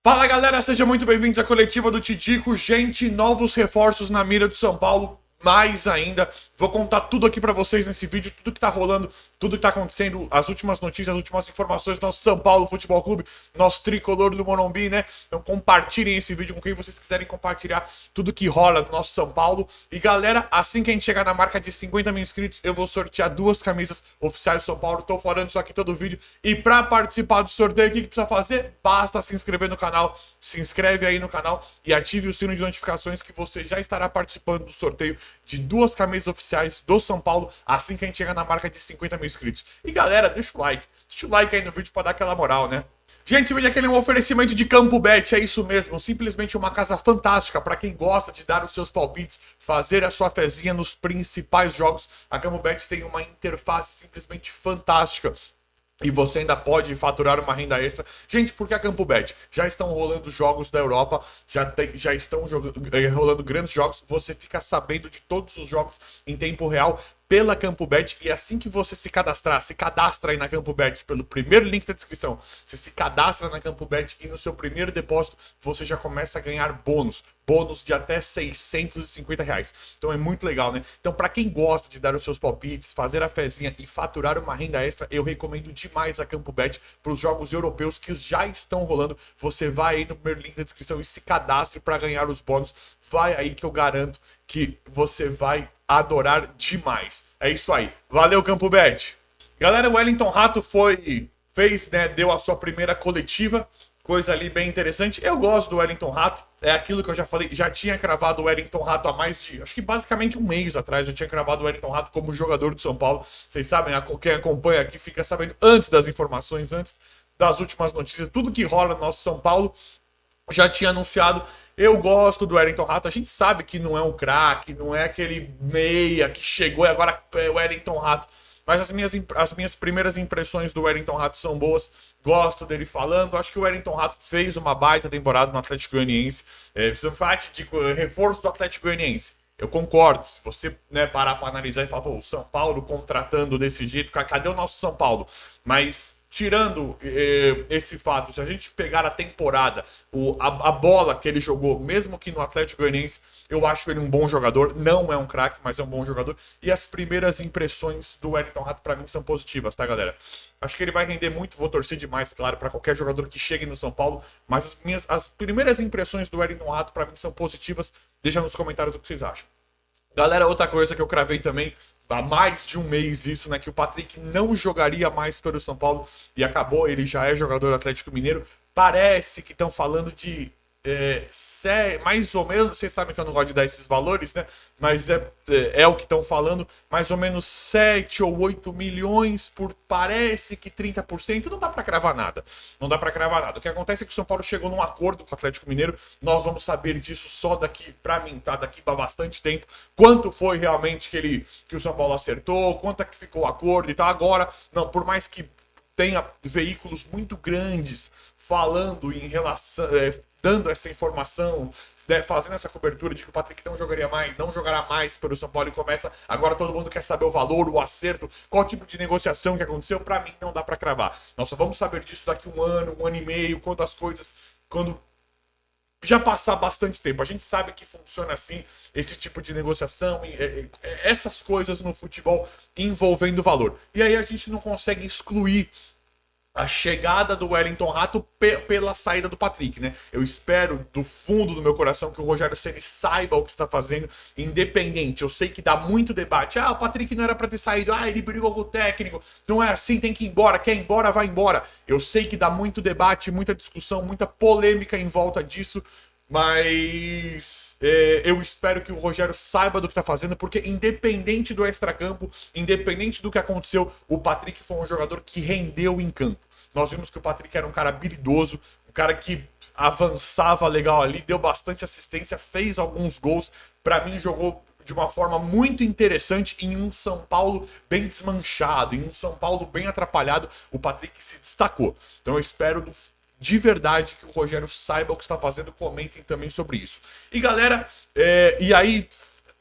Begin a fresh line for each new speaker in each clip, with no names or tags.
Fala galera, sejam muito bem-vindos à coletiva do Tidico. Gente, novos reforços na mira do São Paulo, mais ainda. Vou contar tudo aqui pra vocês nesse vídeo, tudo que tá rolando, tudo que tá acontecendo, as últimas notícias, as últimas informações do nosso São Paulo Futebol Clube, nosso tricolor do Morumbi, né? Então compartilhem esse vídeo com quem vocês quiserem compartilhar tudo que rola no nosso São Paulo. E galera, assim que a gente chegar na marca de 50 mil inscritos, eu vou sortear 2 camisas oficiais do São Paulo. Tô falando isso aqui todo vídeo. E pra participar do sorteio, o que precisa fazer? Basta se inscrever no canal, se inscreve aí no canal e ative o sino de notificações que você já estará participando do sorteio de 2 camisas oficiais do São Paulo assim que a gente chegar na marca de 50 mil inscritos. E galera, deixa o like aí no vídeo pra dar aquela moral, né? Gente, esse vídeo aqui é um oferecimento de Campo Bet, é isso mesmo, simplesmente uma casa fantástica para quem gosta de dar os seus palpites, fazer a sua fezinha nos principais jogos. A Campo Bet tem uma interface simplesmente fantástica. E você ainda pode faturar uma renda extra. Gente, porque a Campo Bet já estão rolando jogos da Europa, já estão rolando grandes jogos. Você fica sabendo de todos os jogos em tempo real pela Campo Bet. E assim que você se cadastra aí na Campo Bet pelo primeiro link da descrição. Você se cadastra na Campo Bet e no seu primeiro depósito você já começa a ganhar bônus de até R$650. Então é muito legal, né? Então para quem gosta de dar os seus palpites, fazer a fezinha e faturar uma renda extra, eu recomendo demais a Campo Bet para os jogos europeus que já estão rolando. Você vai aí no primeiro link da descrição e se cadastre para ganhar os bônus. Vai aí que eu garanto que você vai adorar demais. É isso aí. Valeu, Campo Bet. Galera, o Wellington Rato deu a sua primeira coletiva. Coisa ali bem interessante. Eu gosto do Wellington Rato. É aquilo que eu já falei. Já tinha cravado o Wellington Rato há mais de... acho que basicamente um mês atrás. Eu tinha cravado o Wellington Rato como jogador do São Paulo. Vocês sabem, quem acompanha aqui fica sabendo antes das informações, antes das últimas notícias. Tudo que rola no nosso São Paulo. Já tinha anunciado. Eu gosto do Wellington Rato. A gente sabe que não é um craque. Não é aquele meia que chegou e agora é o Wellington Rato. Mas as minhas primeiras impressões do Wellington Rato são boas. Gosto dele falando. Acho que o Wellington Rato fez uma baita temporada no Atlético Goianiense. Você me fala de reforço do Atlético Goianiense. Eu concordo. Se você parar para analisar e falar, pô, o São Paulo contratando desse jeito, cadê o nosso São Paulo? Mas tirando esse fato, se a gente pegar a temporada, a bola que ele jogou, mesmo que no Atlético Goianiense, eu acho ele um bom jogador. Não é um craque, mas é um bom jogador. E as primeiras impressões do Wellington Rato pra mim são positivas, tá, galera? Acho que ele vai render muito, vou torcer demais, claro, pra qualquer jogador que chegue no São Paulo. Mas as primeiras impressões do Wellington Rato pra mim são positivas. Deixa nos comentários o que vocês acham. Galera, outra coisa que eu cravei também, há mais de um mês isso, né? Que o Patrick não jogaria mais pelo São Paulo e acabou, ele já é jogador do Atlético Mineiro. Parece que estão falando de mais ou menos, vocês sabem que eu não gosto de dar esses valores, né? Mas é o que estão falando, mais ou menos 7 ou 8 milhões por parece que 30%. Não dá pra cravar nada. Não dá pra cravar nada. O que acontece é que o São Paulo chegou num acordo com o Atlético Mineiro. Nós vamos saber disso só daqui, pra mim, tá? Daqui pra bastante tempo. Quanto foi realmente que o São Paulo acertou, quanto é que ficou o acordo e tal. Agora, não, por mais que tenha veículos muito grandes falando em relação, dando essa informação, fazendo essa cobertura de que o Patrick não jogará mais pelo São Paulo e começa, agora todo mundo quer saber o valor, o acerto, qual tipo de negociação que aconteceu. Pra mim não dá pra cravar. Nós só vamos saber disso daqui um ano e meio, quando já passar bastante tempo. A gente sabe que funciona assim, esse tipo de negociação, essas coisas no futebol envolvendo valor. E aí a gente não consegue excluir a chegada do Wellington Rato pela saída do Patrick, né? Eu espero do fundo do meu coração que o Rogério Ceni saiba o que está fazendo, independente. Eu sei que dá muito debate. O Patrick não era para ter saído. Ele brigou com o técnico. Não é assim, tem que ir embora. Quer ir embora, vai embora. Eu sei que dá muito debate, muita discussão, muita polêmica em volta disso. Mas eu espero que o Rogério saiba do que está fazendo, porque independente do extracampo, independente do que aconteceu, o Patrick foi um jogador que rendeu em campo. Nós vimos que o Patrick era um cara habilidoso, um cara que avançava legal ali, deu bastante assistência, fez alguns gols. Para mim, jogou de uma forma muito interessante em um São Paulo bem desmanchado, em um São Paulo bem atrapalhado. O Patrick se destacou. Então eu espero de verdade que o Rogério saiba o que está fazendo. Comentem também sobre isso. E galera, e aí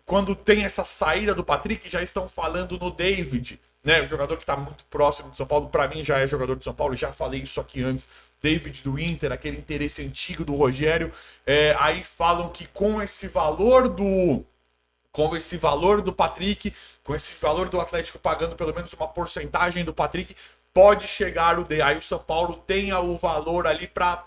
quando tem essa saída do Patrick, já estão falando no David, né? O jogador que está muito próximo do São Paulo. Para mim já é jogador de São Paulo, já falei isso aqui antes. David do Inter, aquele interesse antigo do Rogério. Aí falam que com esse valor do Patrick, com esse valor do Atlético pagando pelo menos uma porcentagem do Patrick, pode chegar o David. Aí o São Paulo tenha o valor ali para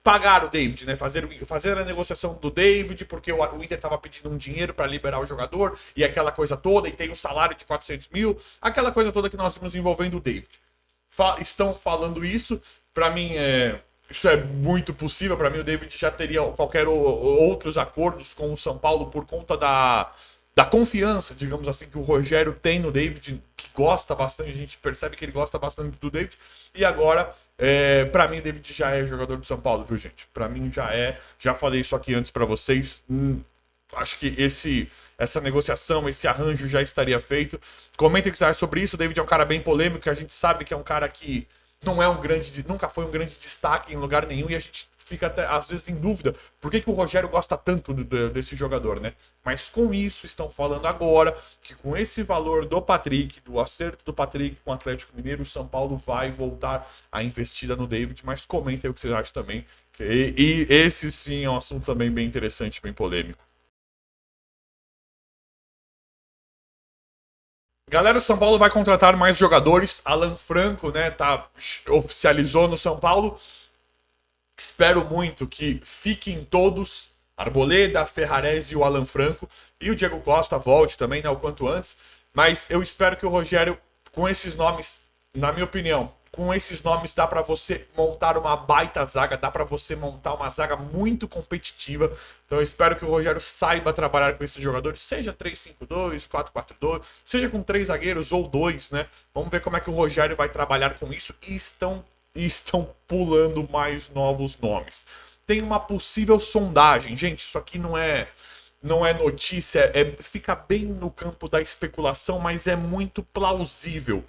pagar o David, né? Fazer a negociação do David, porque o Inter estava pedindo um dinheiro para liberar o jogador e aquela coisa toda, e tem um salário de 400 mil, aquela coisa toda que nós vimos envolvendo o David. Estão falando isso, para mim isso é muito possível. Para mim o David já teria qualquer outros acordos com o São Paulo por conta da confiança, digamos assim, que o Rogério tem no David, que gosta bastante, a gente percebe que ele gosta bastante do David, e agora, pra mim, o David já é jogador do São Paulo, viu, gente? Pra mim já falei isso aqui antes pra vocês, acho que essa negociação, esse arranjo já estaria feito. Comentem o que vocês acham sobre isso. O David é um cara bem polêmico, a gente sabe que é um cara que não é nunca foi um grande destaque em lugar nenhum, e a gente fica até, às vezes, em dúvida por que o Rogério gosta tanto desse jogador, né? Mas com isso estão falando agora que com esse valor do Patrick, do acerto do Patrick com o Atlético Mineiro, o São Paulo vai voltar a investida no David. Mas comentem o que vocês acham também. E esse sim é um assunto também bem interessante, bem polêmico. Galera, o São Paulo vai contratar mais jogadores. Alan Franco, né, oficializou no São Paulo. Espero muito que fiquem todos. Arboleda, Ferrarese e o Alan Franco. E o Diego Costa volte também, né, o quanto antes. Mas eu espero que o Rogério, com esses nomes, na minha opinião, com esses nomes dá pra você montar uma baita zaga, dá pra você montar uma zaga muito competitiva. Então eu espero que o Rogério saiba trabalhar com esses jogadores, seja 3-5-2, 4-4-2, seja com 3 zagueiros ou 2, né? Vamos ver como é que o Rogério vai trabalhar com isso, e estão pulando mais novos nomes. Tem uma possível sondagem, gente, isso aqui não é notícia, fica bem no campo da especulação, mas é muito plausível.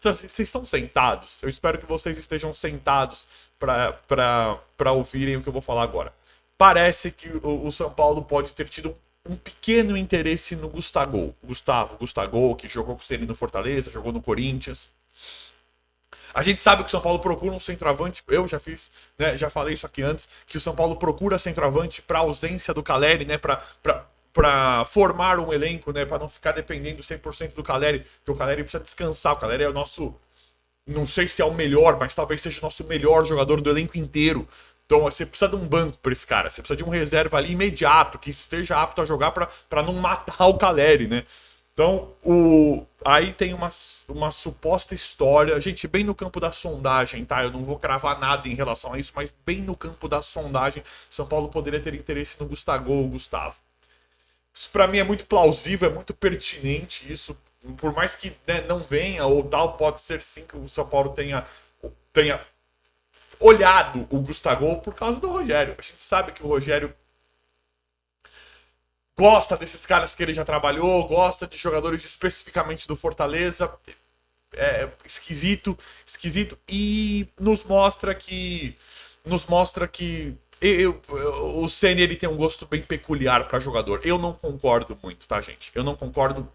Vocês estão sentados? Eu espero que vocês estejam sentados para ouvirem o que eu vou falar agora. Parece que o São Paulo pode ter tido um pequeno interesse no Gustavo, que jogou com o Ceni no Fortaleza, jogou no Corinthians. A gente sabe que o São Paulo procura um centroavante. Eu já fiz, né, já falei isso aqui antes, que o São Paulo procura centroavante para ausência do Caleri, né, para formar um elenco, né, para não ficar dependendo 100% do Caleri, porque o Caleri precisa descansar. O Caleri é o nosso, não sei se é o melhor, mas talvez seja o nosso melhor jogador do elenco inteiro. Então você precisa de um banco para esse cara, você precisa de um reserva ali imediato, que esteja apto a jogar para não matar o Caleri, né? Então, aí tem uma suposta história, gente, bem no campo da sondagem, tá? Eu não vou cravar nada em relação a isso, mas bem no campo da sondagem, São Paulo poderia ter interesse no Gustavo. Isso pra mim é muito plausível, é muito pertinente isso. Por mais que, né, não venha ou tal, pode ser sim que o São Paulo tenha olhado o Gustavo por causa do Rogério. A gente sabe que o Rogério gosta desses caras que ele já trabalhou, gosta de jogadores especificamente do Fortaleza. É esquisito, e nos mostra que o Ceni, ele tem um gosto bem peculiar para jogador. Eu não concordo muito, tá, gente? Eu não concordo.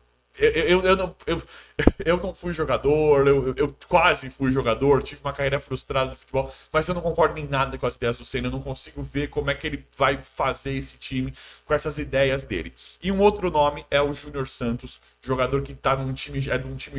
Eu não fui jogador, eu quase fui jogador, tive uma carreira frustrada no futebol, mas eu não concordo em nada com as ideias do Ceni. Eu não consigo ver como é que ele vai fazer esse time com essas ideias dele. E um outro nome é o Júnior Santos, jogador que tá de um time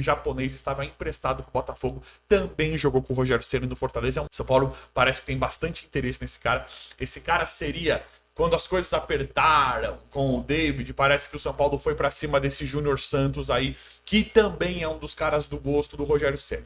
japonês, estava emprestado pro Botafogo, também jogou com o Rogério Ceni no Fortaleza. São Paulo parece que tem bastante interesse nesse cara. Esse cara seria, quando as coisas apertaram com o David, parece que o São Paulo foi para cima desse Júnior Santos aí, que também é um dos caras do gosto do Rogério Ceni.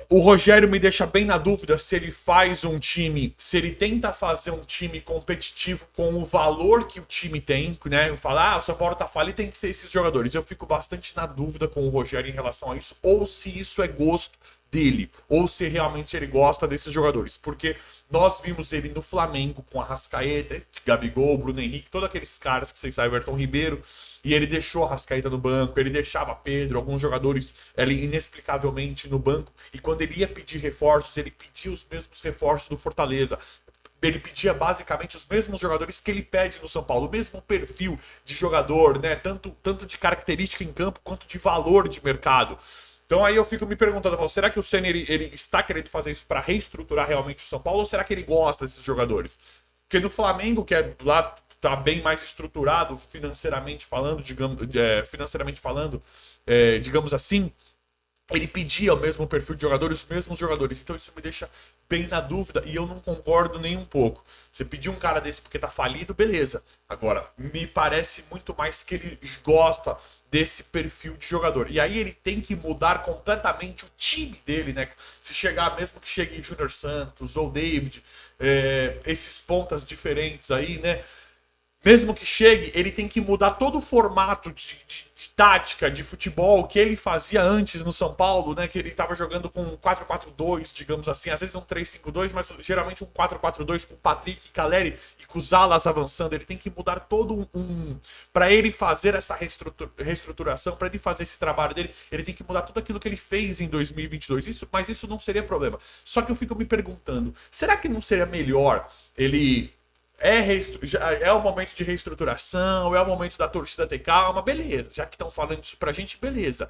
O Rogério me deixa bem na dúvida se ele faz um time, se ele tenta fazer um time competitivo com o valor que o time tem, né? Falar, o São Paulo tá falido, tem que ser esses jogadores. Eu fico bastante na dúvida com o Rogério em relação a isso, ou se isso é gosto dele, ou se realmente ele gosta desses jogadores, porque nós vimos ele no Flamengo com a Arrascaeta, Gabigol, Bruno Henrique, todos aqueles caras que vocês sabem, Everton Ribeiro, e ele deixou a Arrascaeta no banco, ele deixava Pedro, alguns jogadores inexplicavelmente no banco, e quando ele ia pedir reforços, ele pedia os mesmos reforços do Fortaleza. Ele pedia basicamente os mesmos jogadores que ele pede no São Paulo, o mesmo perfil de jogador, né? Tanto de característica em campo quanto de valor de mercado. Então aí eu fico me perguntando, eu falo, será que o Ceni ele está querendo fazer isso para reestruturar realmente o São Paulo ou será que ele gosta desses jogadores? Porque no Flamengo, que é lá tá bem mais estruturado financeiramente falando, digamos assim, ele pedia o mesmo perfil de jogadores, os mesmos jogadores. Então isso me deixa bem na dúvida e eu não concordo nem um pouco. Você pedir um cara desse porque tá falido, beleza. Agora, me parece muito mais que ele gosta desse perfil de jogador. E aí ele tem que mudar completamente o time dele, né? Se chegar, mesmo que chegue Júnior Santos ou David, esses pontas diferentes aí, né? Mesmo que chegue, ele tem que mudar todo o formato de tática, de futebol que ele fazia antes no São Paulo, né? Que ele estava jogando com um 4-4-2, digamos assim, às vezes um 3-5-2, mas geralmente um 4-4-2 com Patrick, Caleri e com os alas avançando. Ele tem que mudar todo para ele fazer essa reestruturação, para ele fazer esse trabalho dele, ele tem que mudar tudo aquilo que ele fez em 2022. Mas isso não seria problema. Só que eu fico me perguntando, será que não seria melhor ele é o momento de reestruturação, é o momento da torcida ter calma, beleza. Já que estão falando isso pra gente, beleza.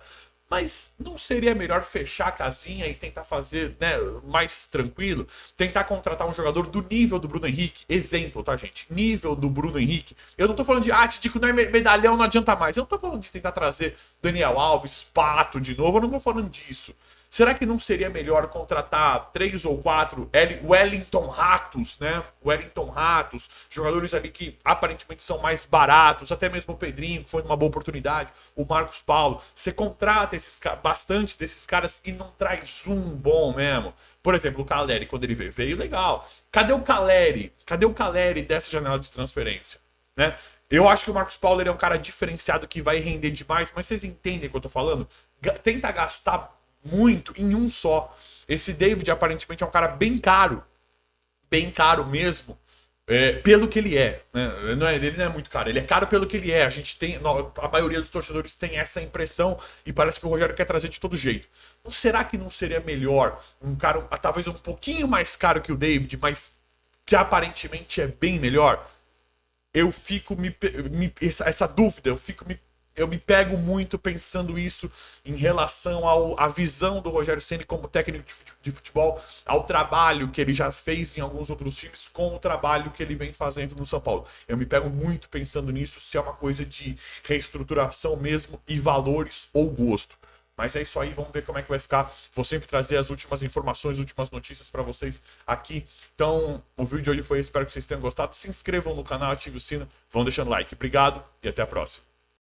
Mas não seria melhor fechar a casinha e tentar fazer, né, mais tranquilo? Tentar contratar um jogador do nível do Bruno Henrique? Exemplo, tá, gente? Nível do Bruno Henrique. Eu não tô falando de, Tidico, não é medalhão, não adianta mais. Eu não tô falando de tentar trazer Daniel Alves, Pato de novo. Eu não tô falando disso. Será que não seria melhor contratar 3 ou 4 Wellington Ratos, né? Wellington Ratos, jogadores ali que aparentemente são mais baratos, até mesmo o Pedrinho, que foi uma boa oportunidade, o Marcos Paulo. Você contrata bastante desses caras e não traz um bom mesmo. Por exemplo, o Caleri, quando ele veio legal. Cadê o Caleri? Cadê o Caleri dessa janela de transferência, né? Eu acho que o Marcos Paulo ele é um cara diferenciado que vai render demais, mas vocês entendem o que eu tô falando? Tenta gastar muito em um só. Esse David aparentemente é um cara bem caro mesmo, pelo que ele é, né? Ele não é muito caro, ele é caro pelo que ele é. A maioria dos torcedores tem essa impressão e parece que o Rogério quer trazer de todo jeito. Então, será que não seria melhor um cara talvez um pouquinho mais caro que o David, mas que aparentemente é bem melhor? Eu fico essa dúvida, eu me pego muito pensando isso em relação à visão do Rogério Ceni como técnico de futebol, ao trabalho que ele já fez em alguns outros times, com o trabalho que ele vem fazendo no São Paulo. Eu me pego muito pensando nisso, se é uma coisa de reestruturação mesmo e valores ou gosto. Mas é isso aí, vamos ver como é que vai ficar. Vou sempre trazer as últimas informações, as últimas notícias para vocês aqui. Então, o vídeo de hoje foi esse, espero que vocês tenham gostado. Se inscrevam no canal, ativem o sino, vão deixando like. Obrigado e até a próxima.